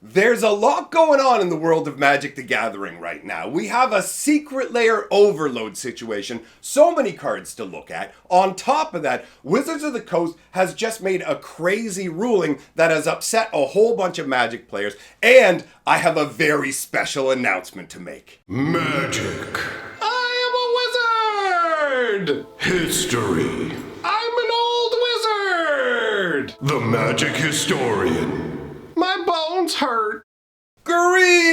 There's a lot going on in the world of Magic the Gathering right now. We have a secret layer overload situation, so many cards to look at. On top of that, Wizards of the Coast has just made a crazy ruling that has upset a whole bunch of Magic players, and I have a very special announcement to make. Magic. I am a wizard! History. I'm an old wizard! The Magic Historian. My bones hurt. Greetings!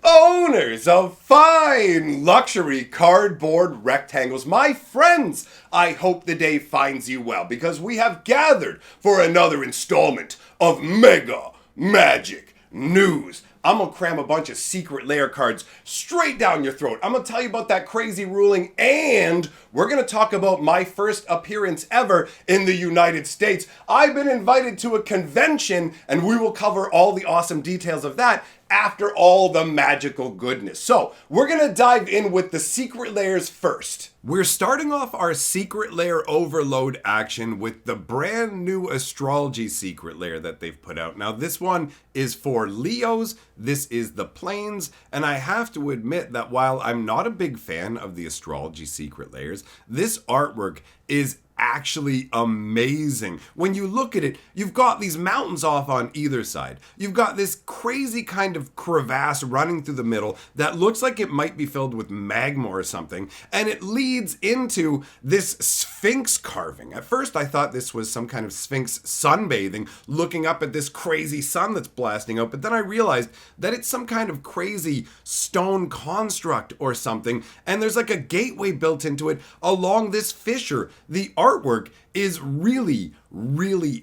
Owners of fine luxury cardboard rectangles, my friends, I hope the day finds you well because we have gathered for another installment of Mega Magic News. I'm gonna cram a bunch of secret layer cards straight down your throat. I'm gonna tell you about that crazy ruling, and we're gonna talk about my first appearance ever in the United States. I've been invited to a convention, and we will cover all the awesome details of that after all the magical goodness. So, we're gonna dive in with the secret layers first. We're starting off our secret layer overload action with the brand new astrology secret layer that they've put out. Now, this one is for Leos, this is the planes, and I have to admit that while I'm not a big fan of the astrology secret layers, this artwork is actually amazing. When you look at it, you've got these mountains off on either side. You've got this crazy kind of crevasse running through the middle that looks like it might be filled with magma or something, and it leads into this sphinx carving. At first I thought this was some kind of sphinx sunbathing, looking up at this crazy sun that's blasting out, but then I realized that it's some kind of crazy stone construct or something, and there's like a gateway built into it along this fissure. The artwork is really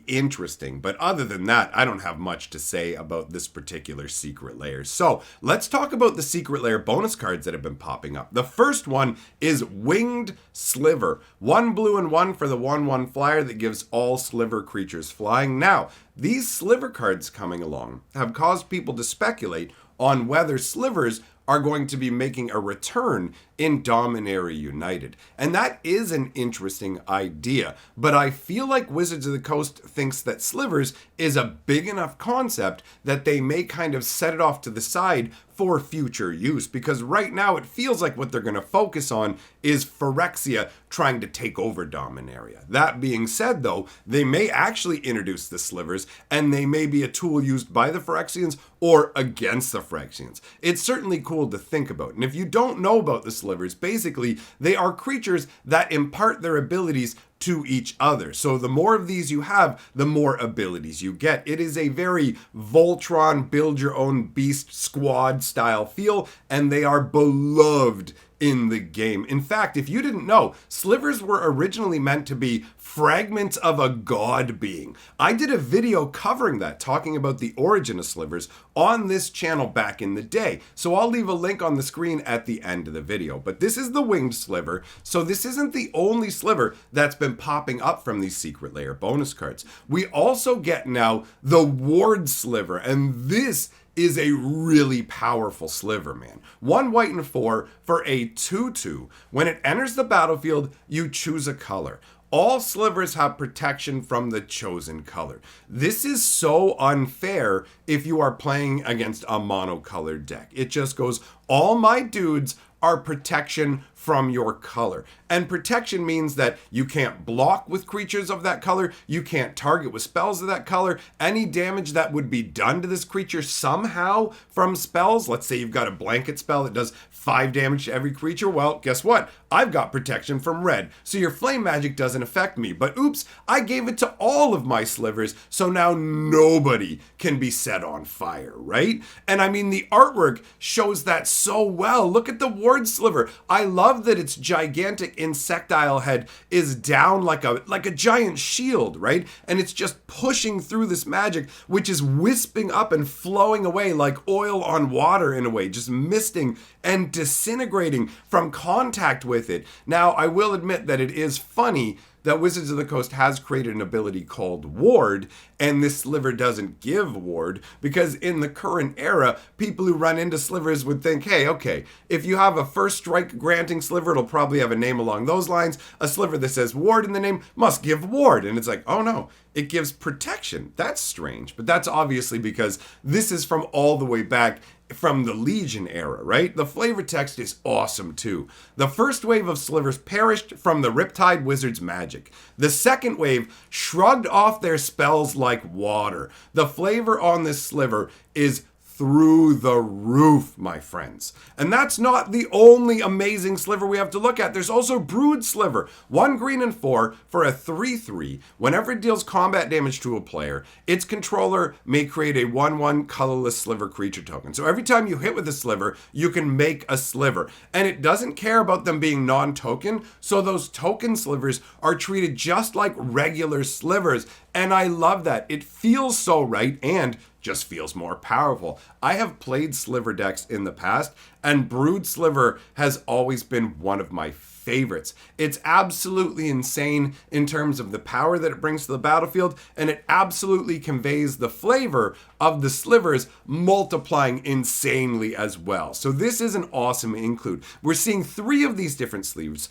interesting, but other than that, I don't have much to say about this particular secret layer. So let's talk about the secret layer bonus cards that have been popping up. The first one is Winged Sliver. 1 blue and 1 for the 1/1 flyer that gives all sliver creatures flying. Now, these sliver cards coming along have caused people to speculate on whether slivers are going to be making a return in Dominaria United. And that is an interesting idea, but I feel like Wizards of the Coast thinks that slivers is a big enough concept that they may kind of set it off to the side for future use, because right now it feels like what they're going to focus on is Phyrexia trying to take over Dominaria. That being said, though, they may actually introduce the slivers, and they may be a tool used by the Phyrexians or against the Phyrexians. It's certainly cool to think about. And if you don't know about the slivers, basically they are creatures that impart their abilities to each other. So the more of these you have, the more abilities you get. It is a very Voltron, build your own beast squad style feel, and they are beloved in the game. In fact, if you didn't know, slivers were originally meant to be fragments of a god being. I did a video covering that, talking about the origin of slivers on this channel back in the day. So I'll leave a link on the screen at the end of the video. But this is the winged sliver. So this isn't the only sliver that's been popping up from these secret layer bonus cards. We also get now the ward sliver, and this is a really powerful sliver, man. 1 white and 4 for a 2/2. When it enters the battlefield, you choose a color. All slivers have protection from the chosen color. This is so unfair if you are playing against a monocolored deck. It just goes, all my dudes are protection from your color. And protection means that you can't block with creatures of that color, you can't target with spells of that color. Any damage that would be done to this creature somehow from spells, let's say you've got a blanket spell that does 5 damage to every creature, well, guess what? I've got protection from red, so your flame magic doesn't affect me. But oops, I gave it to all of my slivers, so now nobody can be set on fire, right? And I mean, the artwork shows that so well. Look at the ward sliver. I love that its gigantic insectile head is down like a giant shield, right? And it's just pushing through this magic, which is wisping up and flowing away like oil on water in a way, just misting and disintegrating from contact with it. Now, I will admit that it is funny that Wizards of the Coast has created an ability called Ward, and this sliver doesn't give Ward, because in the current era, people who run into slivers would think, hey, okay, if you have a first strike granting sliver, it'll probably have a name along those lines. A sliver that says Ward in the name must give Ward. And it's like, oh no, it gives protection. That's strange, but that's obviously because this is from all the way back from the Legion era, right? The flavor text is awesome too. The first wave of slivers perished from the Riptide Wizard's magic. The second wave shrugged off their spells like water. The flavor on this sliver is through the roof, my friends. And that's not the only amazing sliver we have to look at. There's also Brood Sliver. 1 green and 4 for a 3/3. Whenever it deals combat damage to a player, its controller may create a 1/1 colorless sliver creature token. So every time you hit with a sliver, you can make a sliver. And it doesn't care about them being non-token, so those token slivers are treated just like regular slivers. And I love that. It feels so right and just feels more powerful. I have played sliver decks in the past, and Brood Sliver has always been one of my favorites. It's absolutely insane in terms of the power that it brings to the battlefield, and it absolutely conveys the flavor of the slivers multiplying insanely as well. So this is an awesome include. We're seeing 3 of these different slivers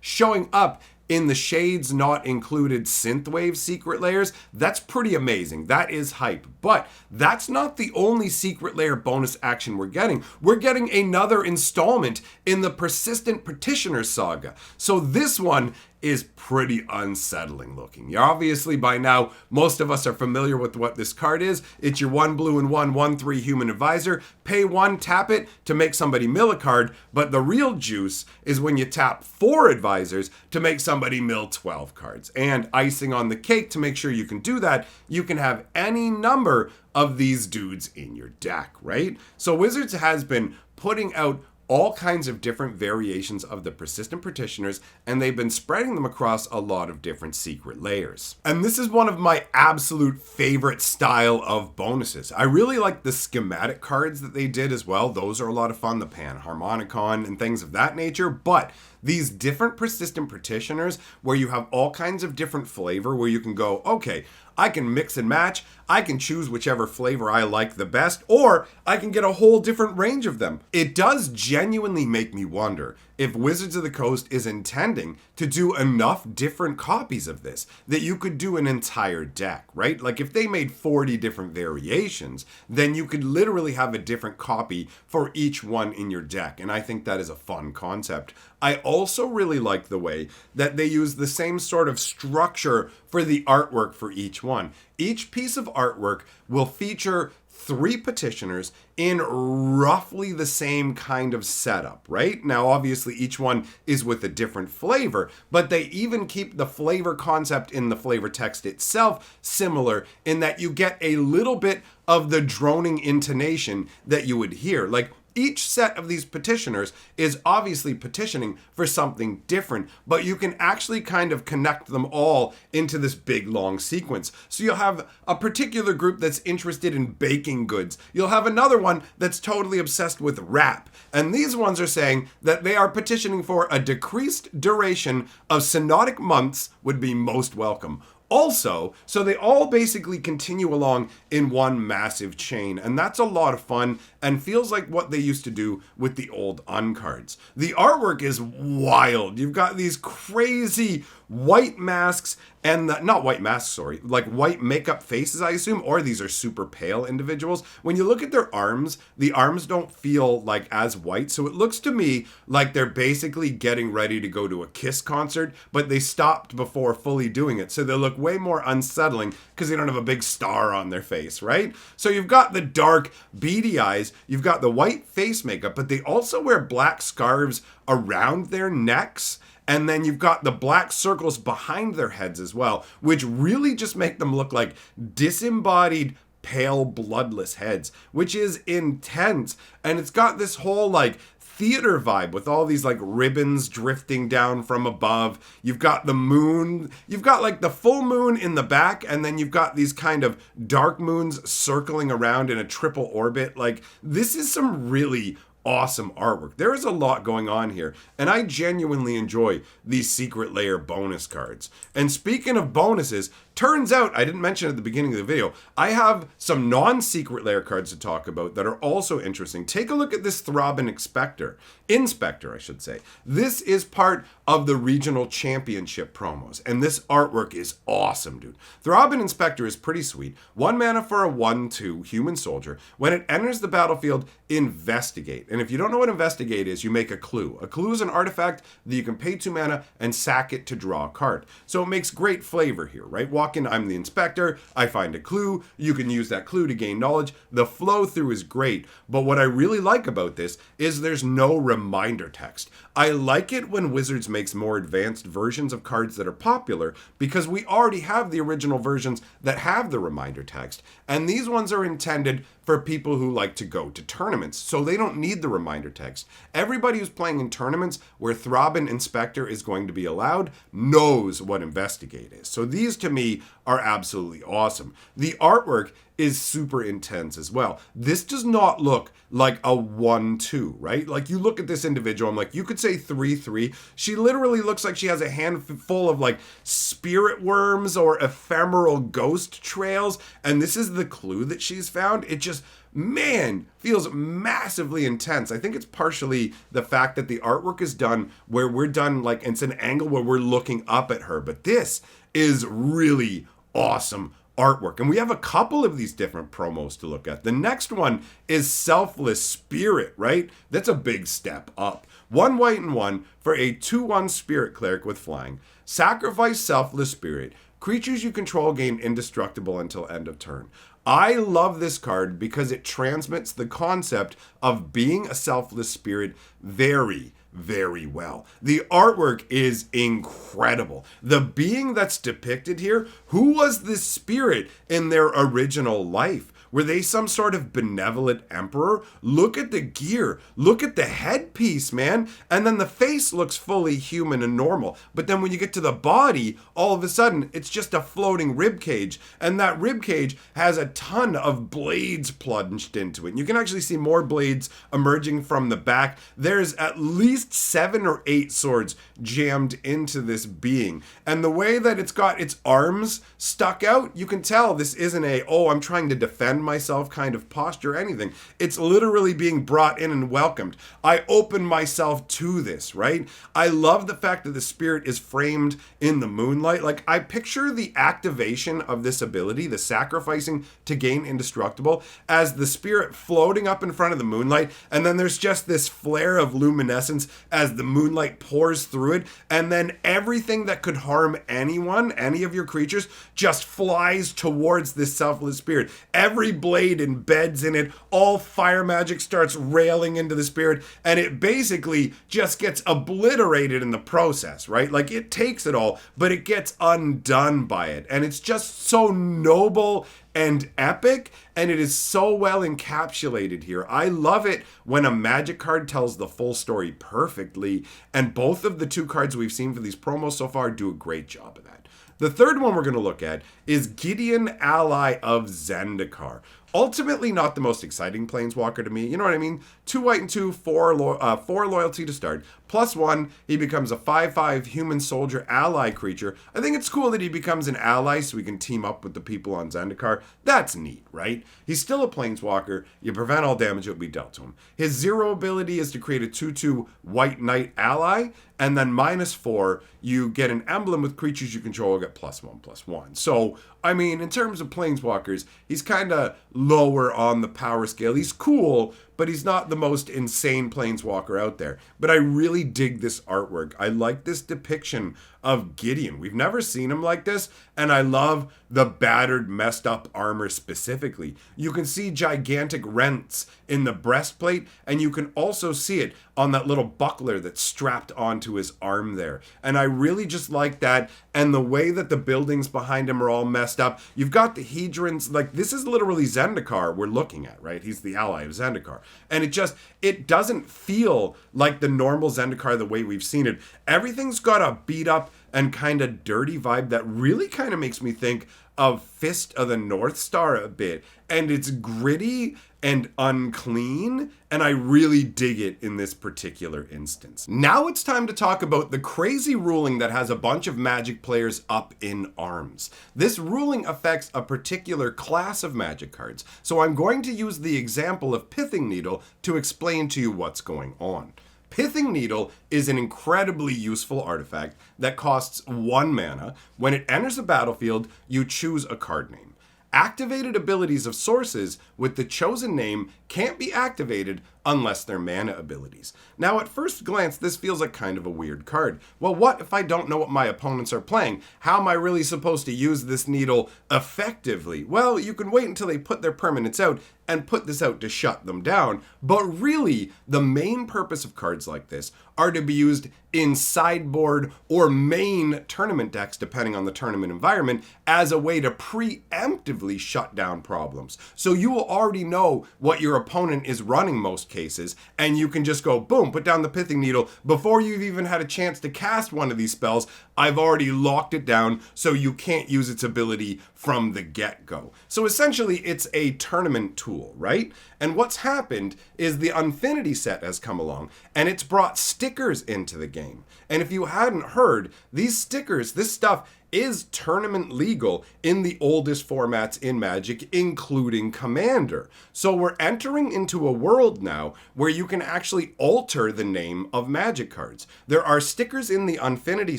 showing up in the Shades Not Included Synthwave secret layers. That's pretty amazing. That is hype. But that's not the only secret layer bonus action we're getting. We're getting another installment in the Persistent Petitioner saga. So this one is pretty unsettling looking. Obviously, by now, most of us are familiar with what this card is. It's your 1 blue and 1/1/3 human advisor. Pay 1, tap it to make somebody mill a card, but the real juice is when you tap 4 advisors to make somebody mill 12 cards. And icing on the cake, to make sure you can do that, you can have any number of these dudes in your deck, right? So Wizards has been putting out all kinds of different variations of the Persistent Petitioners, and they've been spreading them across a lot of different secret layers. And this is one of my absolute favorite style of bonuses. I really like the schematic cards that they did as well. Those are a lot of fun, the Panharmonicon and things of that nature, but these different Persistent Petitioners where you have all kinds of different flavor, where you can go, okay, I can mix and match, I can choose whichever flavor I like the best, or I can get a whole different range of them. It does genuinely make me wonder if Wizards of the Coast is intending to do enough different copies of this that you could do an entire deck, right? Like if they made 40 different variations, then you could literally have a different copy for each one in your deck. And I think that is a fun concept. I also really like the way that they use the same sort of structure for the artwork for each one. Each piece of artwork will feature 3 petitioners in roughly the same kind of setup, right? Now, obviously, each one is with a different flavor, but they even keep the flavor concept in the flavor text itself similar in that you get a little bit of the droning intonation that you would hear. Like, each set of these petitioners is obviously petitioning for something different, but you can actually kind of connect them all into this big long sequence. So you'll have a particular group that's interested in baking goods. You'll have another one that's totally obsessed with rap. And these ones are saying that they are petitioning for a decreased duration of synodic months would be most welcome. Also, so they all basically continue along in one massive chain, and that's a lot of fun and feels like what they used to do with the old uncards. The artwork is wild. You've got these crazy white masks and not white masks, sorry, like white makeup faces, I assume, or these are super pale individuals. When you look at their arms, the arms don't feel like as white, so it looks to me like they're basically getting ready to go to a Kiss concert, but they stopped before fully doing it, so they look way more unsettling because they don't have a big star on their face, right? So you've got the dark, beady eyes, you've got the white face makeup, but they also wear black scarves around their necks. And then you've got the black circles behind their heads as well, which really just make them look like disembodied, pale, bloodless heads, which is intense. And it's got this whole like theater vibe with all these like ribbons drifting down from above. You've got the moon, you've got like the full moon in the back, and then you've got these kind of dark moons circling around in a triple orbit. Like, this is some really awesome artwork. There is a lot going on here, and I genuinely enjoy these secret layer bonus cards. And speaking of bonuses, Turns out, I didn't mention at the beginning of the video, I have some non-secret Lair cards to talk about that are also interesting. Take a look at this Throbbing Inspector, I should say. This is part of the regional championship promos, and this artwork is awesome, dude. Throbbing Inspector is pretty sweet. 1 mana for a 1/2 human soldier. When it enters the battlefield, investigate. And if you don't know what investigate is, you make a clue. A clue is an artifact that you can pay 2 mana and sack it to draw a card. So it makes great flavor here, right? Walk in, I'm the inspector, I find a clue, you can use that clue to gain knowledge. The flow through is great, but what I really like about this is there's no reminder text. I like it when Wizards makes more advanced versions of cards that are popular because we already have the original versions that have the reminder text, and these ones are intended for people who like to go to tournaments, so they don't need the reminder text. Everybody who's playing in tournaments where Throbbing Inspector is going to be allowed knows what Investigate is. So these to me are absolutely awesome. The artwork is super intense as well. This does not look like a 1/2, right? Like you look at this individual, I'm like, you could say 3/3. She literally looks like she has a handful of like spirit worms or ephemeral ghost trails, and this is the clue that she's found. It just, man, feels massively intense. I think it's partially the fact that the artwork is done where we're done, like it's an angle where we're looking up at her, but this is really awesome artwork. And we have a couple of these different promos to look at. The next one is Selfless Spirit, right? That's a big step up. 1 white and 1 for a 2/1 Spirit Cleric with flying. Sacrifice Selfless Spirit. Creatures you control gain indestructible until end of turn. I love this card because it transmits the concept of being a selfless spirit very, very well. The artwork is incredible. The being that's depicted here, who was this spirit in their original life? Were they some sort of benevolent emperor? Look at the gear. Look at the headpiece, man. And then the face looks fully human and normal. But then when you get to the body, all of a sudden, it's just a floating rib cage. And that rib cage has a ton of blades plunged into it. And you can actually see more blades emerging from the back. There's at least 7 or 8 swords jammed into this being. And the way that it's got its arms stuck out, you can tell this isn't a, oh, I'm trying to defend myself kind of posture or anything. It's literally being brought in and welcomed. I open myself to this, right? I love the fact that the spirit is framed in the moonlight. Like, I picture the activation of this ability, the sacrificing to gain indestructible, as the spirit floating up in front of the moonlight, and then there's just this flare of luminescence as the moonlight pours through it, and then everything that could harm anyone, any of your creatures, just flies towards this selfless spirit. Every blade embeds in it, all fire magic starts railing into the spirit, and it basically just gets obliterated in the process, right? Like, it takes it all, but it gets undone by it, and it's just so noble and epic, and it is so well encapsulated here. I love it when a magic card tells the full story perfectly, and both of the 2 cards we've seen for these promos so far do a great job of that. The third one we're going to look at is Gideon, Ally of Zendikar. Ultimately not the most exciting planeswalker to me, you know what I mean? 2 white and 2, 4 loyalty to start. +1, he becomes a 5/5 human soldier ally creature. I think it's cool that he becomes an ally so we can team up with the people on Zendikar. That's neat, right? He's still a planeswalker. You prevent all damage that would be dealt to him. His 0 ability is to create a 2/2 white knight ally, and then -4, you get an emblem with creatures you control, get +1/+1. So, I mean, in terms of planeswalkers, he's kind of lower on the power scale. He's cool, but he's not the most insane planeswalker out there. But I really dig this artwork. I like this depiction of Gideon. We've never seen him like this, and I love the battered, messed up armor specifically. You can see gigantic rents in the breastplate, and you can also see it on that little buckler that's strapped onto his arm there. And I really just like that, and the way that the buildings behind him are all messed up. You've got the Hedrons, like, this is literally Zendikar we're looking at, right? He's the ally of Zendikar. And it doesn't feel like the normal Zendikar the way we've seen it. Everything's got a beat up and kind of dirty vibe that really kind of makes me think of Fist of the North Star a bit, and it's gritty and unclean, and I really dig it in this particular instance. Now it's time to talk about the crazy ruling that has a bunch of Magic players up in arms. This ruling affects a particular class of Magic cards, so I'm going to use the example of Pithing Needle to explain to you what's going on. Pithing Needle is an incredibly useful artifact that costs 1 mana. When it enters the battlefield, you choose a card name. Activated abilities of sources with the chosen name can't be activated unless they're mana abilities. Now, at first glance, this feels like kind of a weird card. Well, what if I don't know what my opponents are playing? How am I really supposed to use this needle effectively? Well, you can wait until they put their permanents out and put this out to shut them down. But really, the main purpose of cards like this are to be used in sideboard or main tournament decks, depending on the tournament environment, as a way to preemptively shut down problems. So you will already know what your opponent is running most cases, and you can just go, boom, put down the Pithing Needle. Before you've even had a chance to cast one of these spells, I've already locked it down, so you can't use its ability from the get-go. So essentially, it's a tournament tool, right? And what's happened is the Unfinity set has come along, and it's brought stickers into the game. And if you hadn't heard, these stickers, this stuff, is tournament legal in the oldest formats in Magic, including Commander. So we're entering into a world now where you can actually alter the name of Magic cards. There are stickers in the Unfinity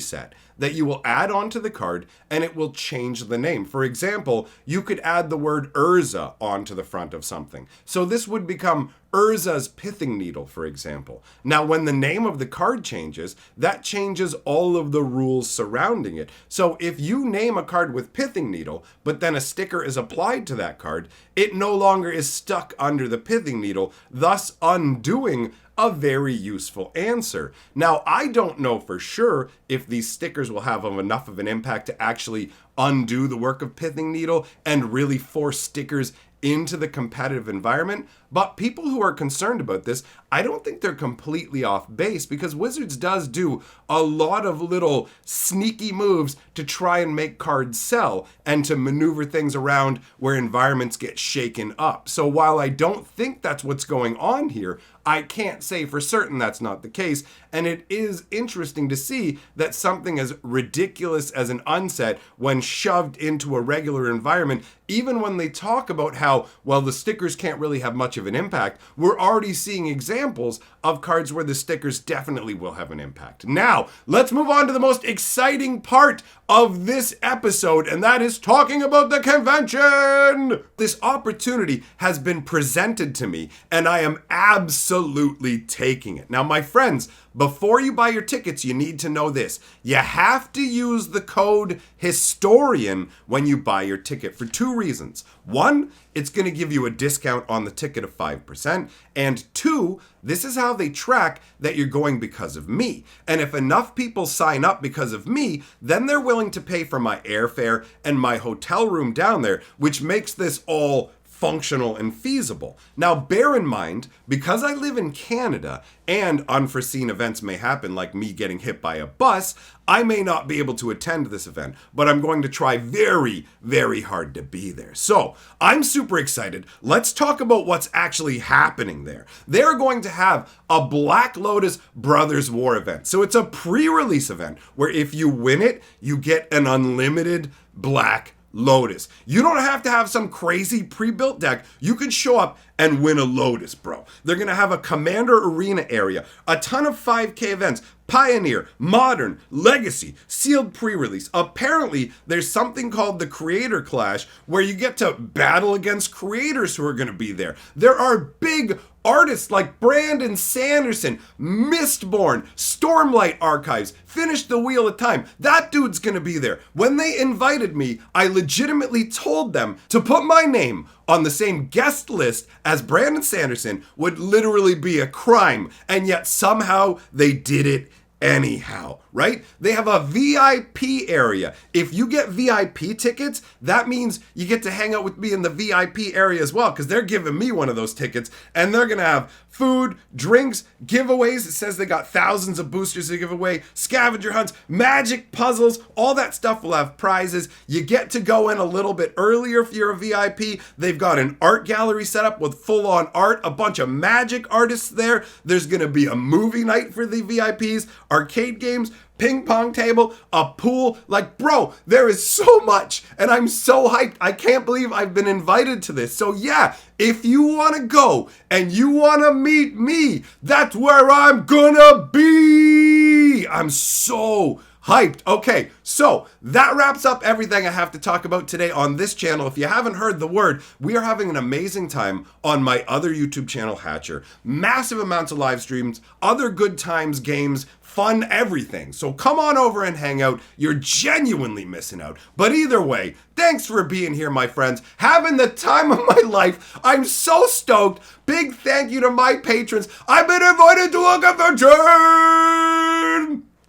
set that you will add onto the card and it will change the name. For example, you could add the word Urza onto the front of something. So this would become Urza's Pithing Needle, for example. Now, when the name of the card changes, that changes all of the rules surrounding it. So if you name a card with Pithing Needle, but then a sticker is applied to that card, it no longer is stuck under the Pithing Needle, thus undoing a very useful answer. Now, I don't know for sure if these stickers will have enough of an impact to actually undo the work of Pithing Needle and really force stickers into the competitive environment, but people who are concerned about this, I don't think they're completely off base, because Wizards does do a lot of little sneaky moves to try and make cards sell and to maneuver things around where environments get shaken up. So while I don't think that's what's going on here, I can't say for certain that's not the case, and it is interesting to see that something as ridiculous as an unset, when shoved into a regular environment, even when they talk about how, well, the stickers can't really have much of an impact, we're already seeing examples of cards where the stickers definitely will have an impact. Now, let's move on to the most exciting part of this episode, and that is talking about the convention! This opportunity has been presented to me, and I am absolutely taking it. Now, my friends, before you buy your tickets, you need to know this. You have to use the code HISTORIAN when you buy your ticket for 2 reasons. 1, it's going to give you a discount on the ticket of 5%. And 2, this is how they track that you're going because of me. And if enough people sign up because of me, then they're willing to pay for my airfare and my hotel room down there, which makes this all functional and feasible. Now, bear in mind, because I live in Canada and unforeseen events may happen, like me getting hit by a bus, I may not be able to attend this event, but I'm going to try very, very hard to be there. So, I'm super excited. Let's talk about what's actually happening there. They're going to have a Black Lotus Brothers War event. So it's a pre-release event where if you win it, you get an unlimited Black Lotus. You don't have to have some crazy pre-built deck. You can show up and win a Lotus, bro. They're going to have a Commander Arena area, a ton of 5K events, Pioneer, Modern, Legacy, sealed pre-release. Apparently, there's something called the Creator Clash where you get to battle against creators who are going to be there. There are big artists like Brandon Sanderson, Mistborn, Stormlight Archives, Finish the Wheel of Time. That dude's going to be there. When they invited me, I legitimately told them to put my name on the same guest list as Brandon Sanderson would literally be a crime, and yet somehow they did it anyhow, right? They have a VIP area. If you get VIP tickets, that means you get to hang out with me in the VIP area as well, because they're giving me one of those tickets, and they're gonna have food, drinks, giveaways. It says they got thousands of boosters to give away, scavenger hunts, magic puzzles, all that stuff will have prizes. You get to go in a little bit earlier if you're a VIP. They've got an art gallery set up with full-on art, a bunch of magic artists there. There's gonna be a movie night for the VIPs, arcade games, ping pong table, a pool. Like, bro, there is so much, and I'm so hyped. I can't believe I've been invited to this. So yeah, if you want to go and you want to meet me, that's where I'm gonna be. I'm so hyped. Okay, so that wraps up everything I have to talk about today on this channel. If you haven't heard the word, we are having an amazing time on my other YouTube channel, Hatcher. Massive amounts of live streams, other good times, games, fun, everything. So come on over and hang out. You're genuinely missing out. But either way, thanks for being here, my friends. Having the time of my life. I'm so stoked. Big thank you to my patrons. I've been invited to a convention.